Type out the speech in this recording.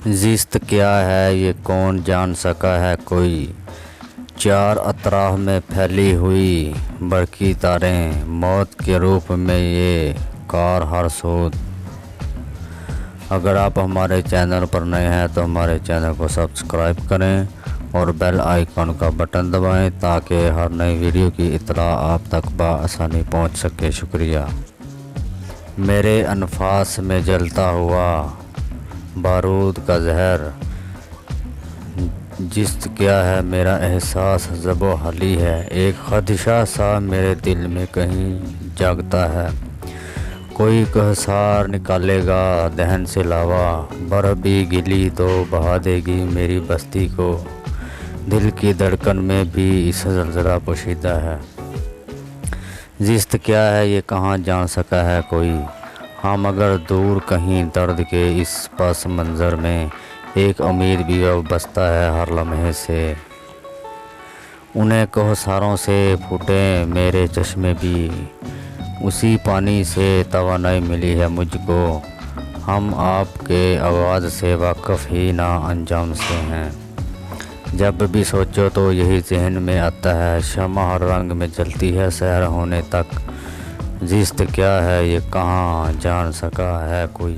زیست کیا ہے یہ کون جان سکا ہے کوئی، چار اطراف میں پھیلی ہوئی برقی تاریں، موت کے روپ میں یہ کار ہر سود۔ اگر آپ ہمارے چینل پر نئے ہیں تو ہمارے چینل کو سبسکرائب کریں اور بیل آئیکن کا بٹن دبائیں تاکہ ہر نئی ویڈیو کی اطلاع آپ تک بآسانی پہنچ سکے۔ شکریہ۔ میرے انفاس میں جلتا ہوا بارود کا زہر، جست کیا ہے میرا احساس ضب و حلی ہے، ایک خدشہ سا میرے دل میں کہیں جاگتا ہے، کوئی کوہسار نکالے گا دہن سے لاوا، برف بھی گلی تو بہا دے گی میری بستی کو، دل کی دھڑکن میں بھی اس زلزلہ پوشیدہ ہے۔ زیست کیا ہے یہ کہاں جان سکا ہے کوئی، ہاں مگر دور کہیں درد کے اس پس منظر میں ایک امید بھی وابستہ ہے ہر لمحے سے، انہیں کوہساروں سے پھوٹے میرے چشمے بھی، اسی پانی سے توانائی ملی ہے مجھ کو، ہم آپ کے آغاز سے واقف ہی نہ انجام سے ہیں، جب بھی سوچو تو یہی ذہن میں آتا ہے، شمع ہر رنگ میں جلتی ہے سحر ہونے تک، زیست کیا ہے یہ کہاں جان سکا ہے کوئی۔